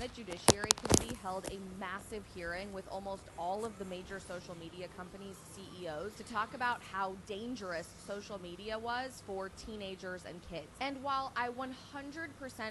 Senate Judiciary Committee held a massive hearing with almost all of the major social media companies' CEOs to talk about how dangerous social media was for teenagers and kids. And while I 100%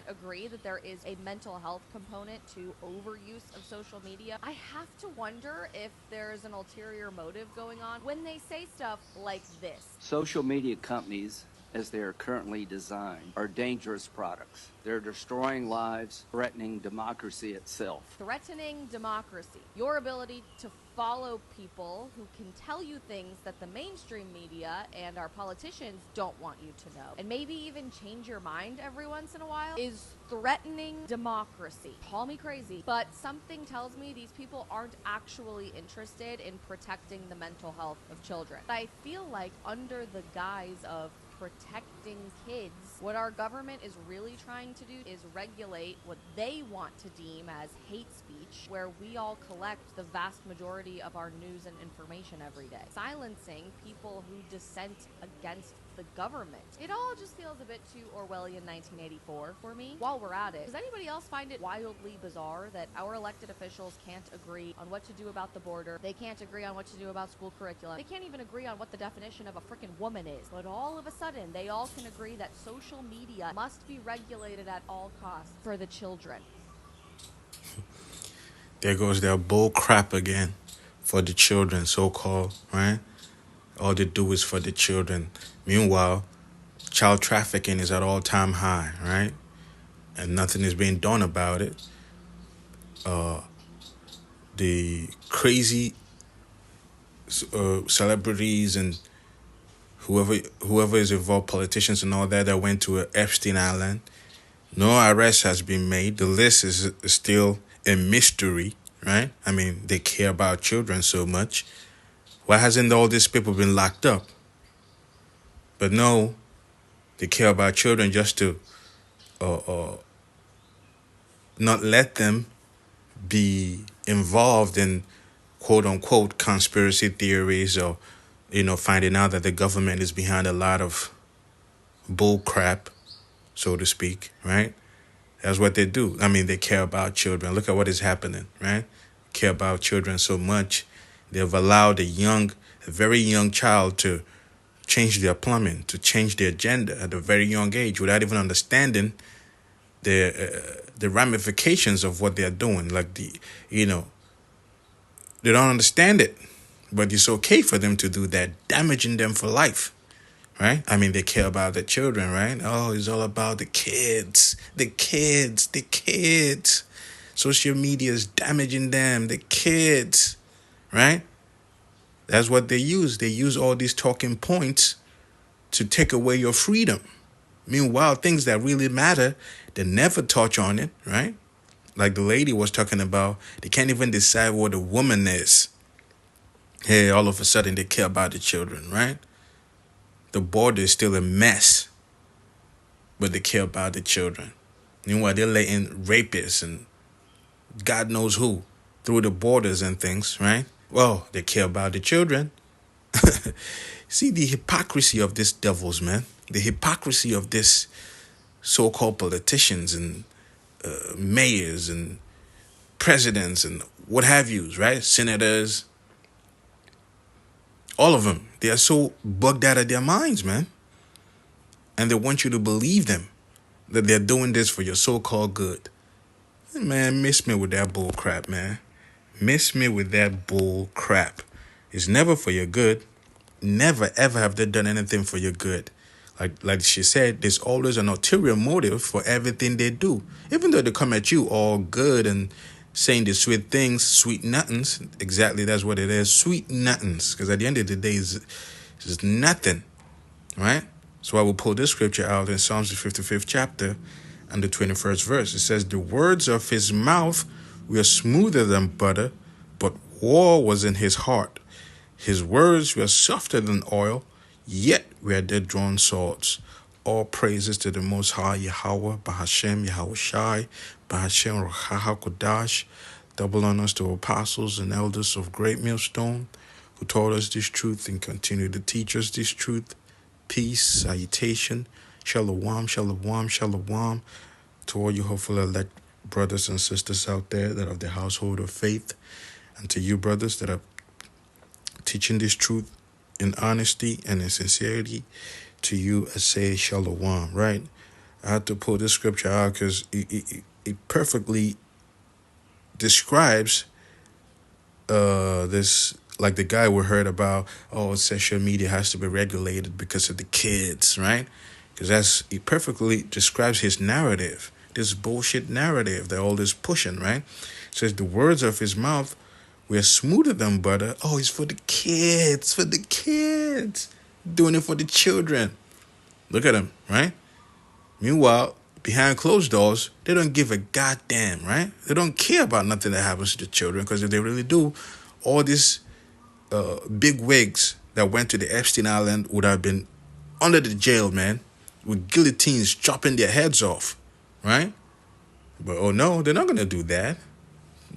agree that there is a mental health component to overuse of social media, I have to wonder if there's an ulterior motive going on when they say stuff like this. Social media companies, as they are currently designed, are dangerous products. They're destroying lives, threatening democracy itself. Threatening democracy. Your ability to follow people who can tell you things that the mainstream media and our politicians don't want you to know, and maybe even change your mind every once in a while, is threatening democracy. Call me crazy, but something tells me these people aren't actually interested in protecting the mental health of children. I feel like under the guise of protecting kids, what our government is really trying to do is regulate what they want to deem as hate speech, where we all collect the vast majority of our news and information every day, silencing people who dissent against the government. It all just feels a bit too Orwellian 1984 for me. While we're at it, does anybody else find it wildly bizarre that our elected officials can't agree on what to do about the border? They can't agree on what to do about school curriculum. They can't even agree on what the definition of a freaking woman is. But all of a sudden, they all can agree that social media must be regulated at all costs for the children. There goes that bull crap again for the children, so-called, right? All they do is for the children. Meanwhile, child trafficking is at all-time high, right? And nothing is being done about it. The crazy celebrities and whoever is involved, politicians and all that went to Epstein Island, no arrest has been made. The list is still a mystery, right? I mean, they care about children so much. Why hasn't all these people been locked up? But no, they care about children just to not let them be involved in quote unquote conspiracy theories, or finding out that the government is behind a lot of bull crap, so to speak, right? That's what they do. I mean, they care about children. Look at what is happening, right? Care about children so much. They've allowed a very young child to change their plumbing, to change their gender at a very young age without even understanding the ramifications of what they're doing. Like they don't understand it, but it's okay for them to do that, damaging them for life. Right? I mean, they care about the children, right? Oh, it's all about the kids. The kids. The kids. Social media is damaging them. The kids. Right? That's what they use. They use all these talking points to take away your freedom. Meanwhile, things that really matter, they never touch on it, right? Like the lady was talking about, they can't even decide what a woman is. Hey, all of a sudden they care about the children, right? The border is still a mess, but they care about the children. Meanwhile, they're letting rapists and God knows who through the borders and things, right? Well, they care about the children. See the hypocrisy of these devils, man. The hypocrisy of this so-called politicians and mayors and presidents and what have yous, right? Senators. All of them. They are so bugged out of their minds, man. And they want you to believe them, that they're doing this for your so-called good. Man, miss me with that bull crap, man. Miss me with that bull crap. It's never for your good. Never, ever have they done anything for your good. Like she said, there's always an ulterior motive for everything they do. Even though they come at you all good and saying the sweet things, sweet nothings. Exactly, that's what it is. Sweet nothings. Because at the end of the day, it's nothing. Right? So I will pull this scripture out in Psalms the 55th chapter and the 21st verse. It says, the words of his mouth were smoother than butter, but war was in his heart. His words were softer than oil, yet were they drawn swords. All praises to the Most High Yahweh, Bahashem Yahweh Shai, Bahashem Ruach HaKodash. Double honors to apostles and elders of Great Millstone who taught us this truth and continue to teach us this truth. Peace, salutation, shalom, shalom, shalom to all you hopeful elect brothers and sisters out there that are of the household of faith, and to you brothers that are teaching this truth in honesty and in sincerity, to you I say shalom, right? I had to pull this scripture out because it perfectly describes this, like the guy we heard about, oh, social media has to be regulated because of the kids, right? Because it perfectly describes his narrative, this bullshit narrative that all this pushing, right? It says the words of his mouth were smoother than butter. Oh, it's for the kids, doing it for the children. Look at him, right? Meanwhile, behind closed doors, they don't give a goddamn, right? They don't care about nothing that happens to the children, because if they really do, all these big wigs that went to the Epstein Island would have been under the jail, man, with guillotines chopping their heads off, right? But oh no, they're not going to do that.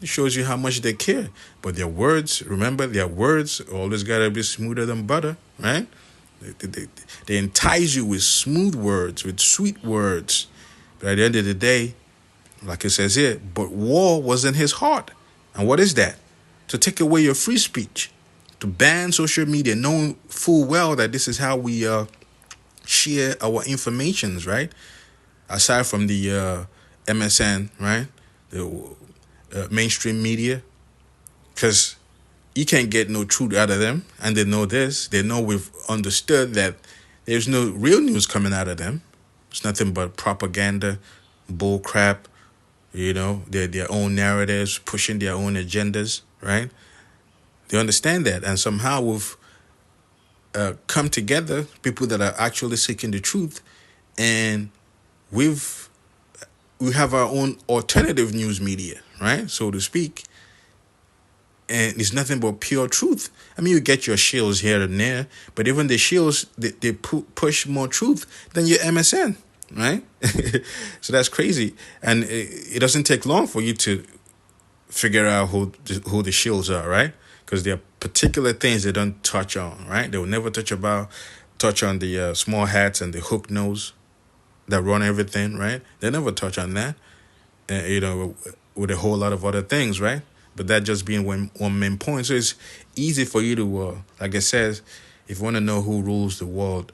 It shows you how much they care. But their words, remember, their words always got to be smoother than butter, right? They entice you with smooth words, with sweet words. But at the end of the day, like it says here, but war was in his heart. And what is that? To take away your free speech, to ban social media, knowing full well that this is how we share our informations, right? Aside from the MSN, right? The mainstream media. Because you can't get no truth out of them. And they know this. They know we've understood that there's no real news coming out of them. It's nothing but propaganda, bull crap, their own narratives, pushing their own agendas, right? They understand that. And somehow we've come together, people that are actually seeking the truth, and we have our own alternative news media, right, so to speak. And it's nothing but pure truth. I mean, you get your shills here and there, but even the shills, they push more truth than your MSN, right? So that's crazy. And it doesn't take long for you to figure out who the shills are, right? Because there are particular things they don't touch on, right? They will never touch on the small hats and the hook nose that run everything, right? They never touch on that, with a whole lot of other things, right? But that just being one main point. So it's easy for you to, like I said, if you want to know who rules the world,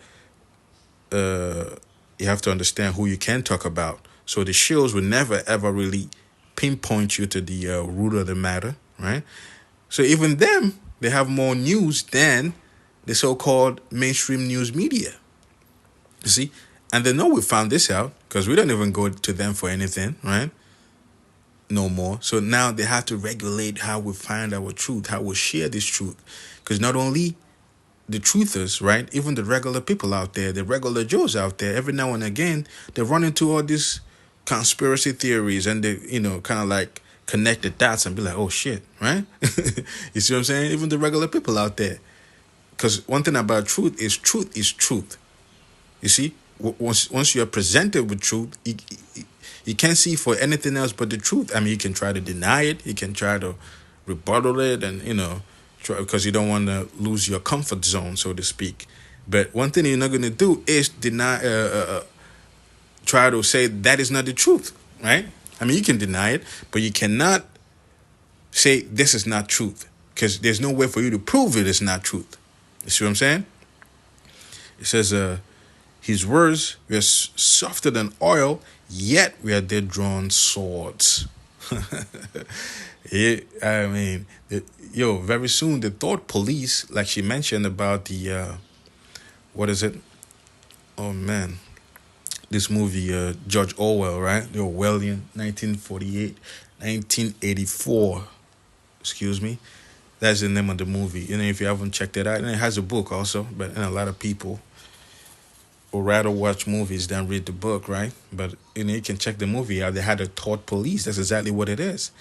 you have to understand who you can talk about. So the shills will never, ever really pinpoint you to the root of the matter, right? So even them, they have more news than the so-called mainstream news media. You see? And they know we found this out because we don't even go to them for anything, right? No more. So now they have to regulate how we find our truth, how we share this truth. Because not only the truthers, right, even the regular people out there, the regular Joes out there, every now and again, they run into all these conspiracy theories and they, kind of like connect the dots and be like, oh shit, right? You see what I'm saying? Even the regular people out there. Because one thing about truth is truth. You see? Once you're presented with truth, you can't see for anything else but the truth. I mean, you can try to deny it. You can try to rebuttal it and, because you don't want to lose your comfort zone, so to speak. But one thing you're not going to do is try to say that is not the truth, right? I mean, you can deny it, but you cannot say this is not truth because there's no way for you to prove it is not truth. You see what I'm saying? It says, his words were softer than oil, yet were they drawn swords. Very soon the thought police, like she mentioned about the, what is it? Oh, man. This movie, George Orwell, right? The Orwellian, 1984. Excuse me. That's the name of the movie. If you haven't checked it out. And it has a book also, but a lot of people would rather watch movies than read the book, right? But, you can check the movie out. They had a thought police. That's exactly what it is.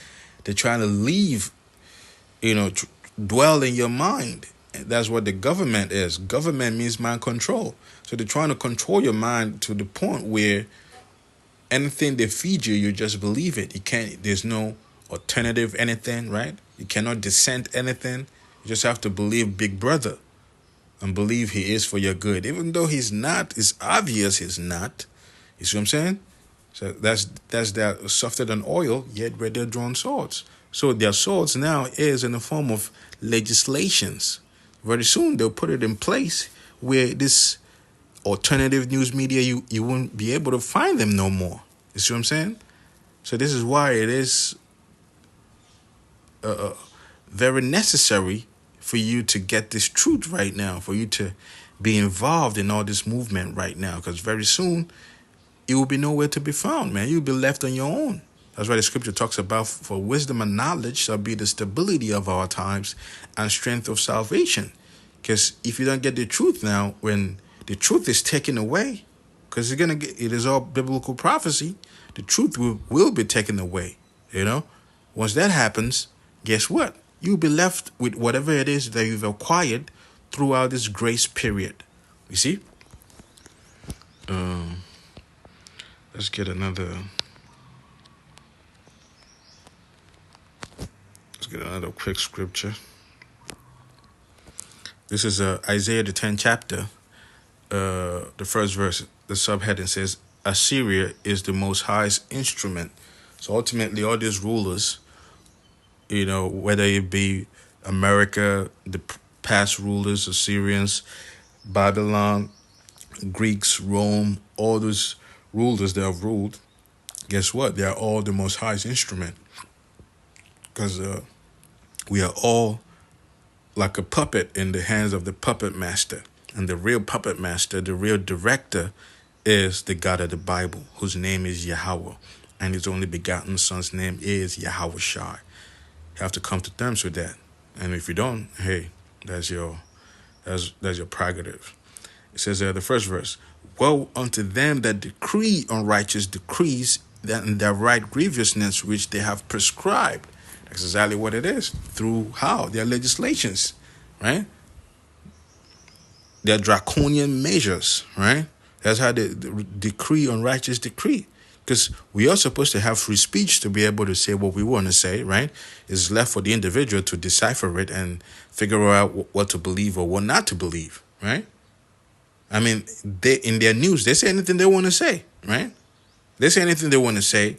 They're trying to leave, dwell in your mind. That's what the government is. Government means mind control. So they're trying to control your mind to the point where anything they feed you, you just believe it. There's no alternative anything, right? You cannot dissent anything. You just have to believe Big Brother and believe he is for your good. Even though he's not, it's obvious he's not. You see what I'm saying? So that's that softer than oil, yet redder drawn swords. So their swords now is in the form of legislations. Very soon they'll put it in place where this alternative news media, you won't be able to find them no more. You see what I'm saying? So this is why it is very necessary for you to get this truth right now, for you to be involved in all this movement right now, because very soon it will be nowhere to be found, man. You'll be left on your own. That's why the scripture talks about, for wisdom and knowledge shall be the stability of our times and strength of salvation. Because if you don't get the truth now, when the truth is taken away, because it is all biblical prophecy, the truth will be taken away. Once that happens, guess what? You'll be left with whatever it is that you've acquired throughout this grace period. You see? Let's get another quick scripture. This is Isaiah the 10th chapter, the first verse. The subheading says, Assyria is the most highest instrument. So ultimately, all these rulers, whether it be America, the past rulers, Assyrians, Babylon, Greeks, Rome, all those rulers that have ruled, guess what? They are all the most highest instrument. Because we are all like a puppet in the hands of the puppet master. And the real puppet master, the real director, is the God of the Bible, whose name is Yahweh. And his only begotten son's name is Yahweh Shai. You have to come to terms with that. And if you don't, hey, that's your prerogative. It says the first verse, woe unto them that decree unrighteous decrees and that write grievousness which they have prescribed. That's exactly what it is. Through how? Their legislations, right? Their draconian measures, right? That's how they decree unrighteous decree. Because we are supposed to have free speech to be able to say what we want to say, right? It's left for the individual to decipher it and figure out what to believe or what not to believe, right? I mean, in their news, they say anything they want to say, right? They say anything they want to say.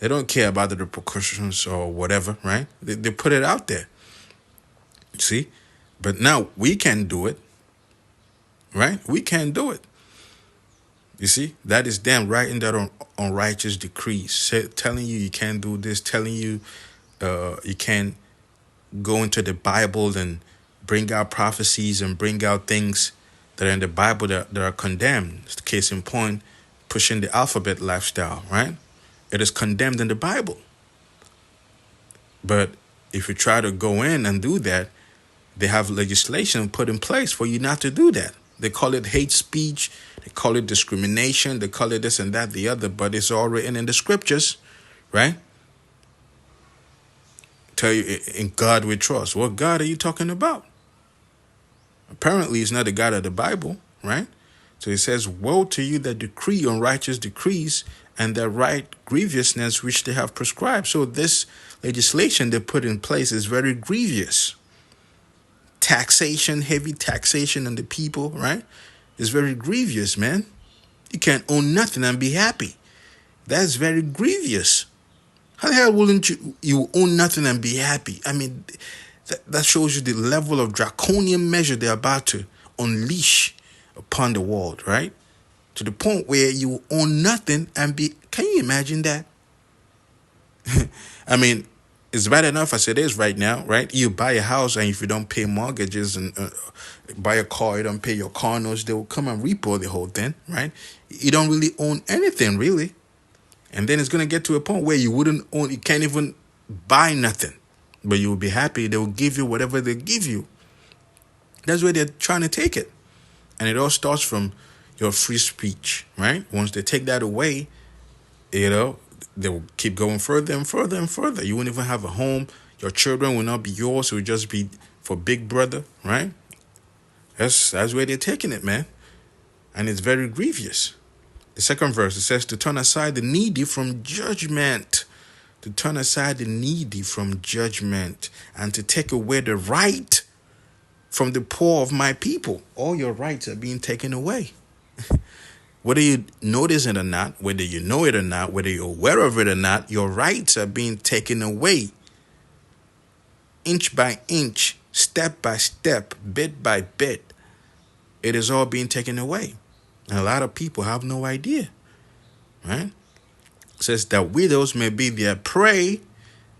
They don't care about the repercussions or whatever, right? They put it out there. See? But now we can't do it, right? We can't do it. You see? That is them writing that unrighteous decrees, telling you can't do this, telling you you can't go into the Bible and bring out prophecies and bring out things that are in the Bible that are condemned. Case in point, pushing the alphabet lifestyle, right? It is condemned in the Bible. But if you try to go in and do that, they have legislation put in place for you not to do that. They call it hate speech. They call it discrimination. They call it this and that, the other. But it's all written in the scriptures, right? Tell you, in God we trust. What God are you talking about? Apparently, it's not the God of the Bible, right? So it says, woe to you that decree unrighteous decrees and that write grievousness which they have prescribed. So this legislation they put in place is very grievous. Taxation, heavy taxation on the people, right? It's very grievous, man. You can't own nothing and be happy. That's very grievous. How the hell wouldn't you own nothing and be happy? I mean, that shows you the level of draconian measure they're about to unleash upon the world, right? To the point where you own nothing and be... Can you imagine that? I mean, it's bad enough as it is right now, right? You buy a house and if you don't pay mortgages and buy a car, you don't pay your car notes, they will come and repo the whole thing, right? You don't really own anything, really. And then it's going to get to a point where you can't even buy nothing. But you will be happy. They will give you whatever they give you. That's where they're trying to take it. And it all starts from your free speech, right? Once they take that away, they will keep going further and further and further. You won't even have a home. Your children will not be yours. It will just be for big brother, right? That's where they're taking it, man. And it's very grievous. The second verse, it says, to turn aside the needy from judgment. To turn aside the needy from judgment. And to take away the right from the poor of my people. All your rights are being taken away. Whether you notice it or not, whether you know it or not, whether you're aware of it or not, your rights are being taken away. Inch by inch, step by step, bit by bit. It is all being taken away. And a lot of people have no idea. Right? It says that widows may be their prey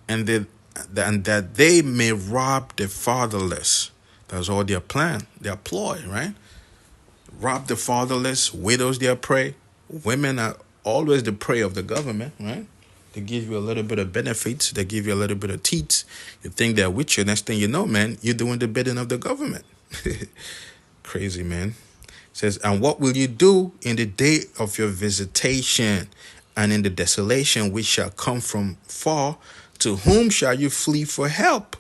and that they may rob the fatherless. That's all their plan, their ploy, right? Rob the fatherless, widows their prey. Women are always the prey of the government, right? They give you a little bit of benefits. They give you a little bit of teats. You think they're with you. Next thing you know, man, you're doing the bidding of the government. Crazy, man. It says, and what will you do in the day of your visitation and in the desolation which shall come from far? To whom shall you flee for help?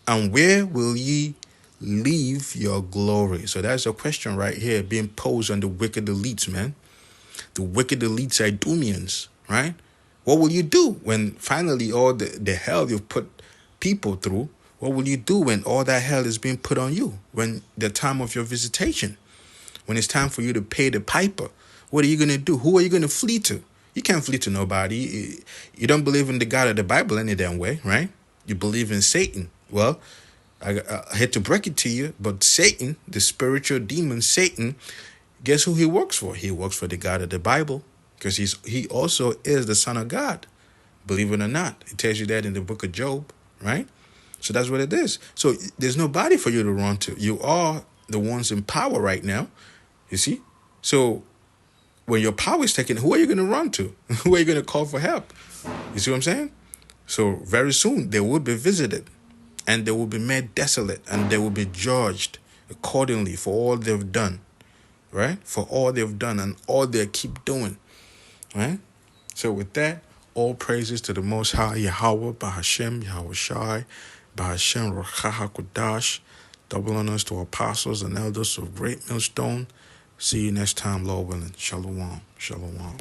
And where will ye leave your glory? So that's a question right here being posed on the wicked elites, man. The wicked elites, Idumeans, right? What will you do when finally all the hell you've put people through, what will you do when all that hell is being put on you? When the time of your visitation, when it's time for you to pay the piper, what are you going to do? Who are you going to flee to? You can't flee to nobody. You don't believe in the God of the Bible any damn way, right? You believe in Satan. Well, I hate to break it to you, but Satan, the spiritual demon Satan, guess who he works for? He works for the God of the Bible because he also is the Son of God. Believe it or not. It tells you that in the book of Job, right? So that's what it is. So there's nobody for you to run to. You are the ones in power right now, you see? So when your power is taken, who are you going to run to? Who are you going to call for help? You see what I'm saying? So very soon they will be visited and they will be made desolate and they will be judged accordingly for all they've done, right? For all they've done and all they keep doing, right? So with that, all praises to the Most High Yahweh, Bahashem, Yahweh Shai, Bahashem, Ruach HaKodash. Double honors to apostles and elders of Great Millstone. See you next time, Lord willing. Shalom. Shalom.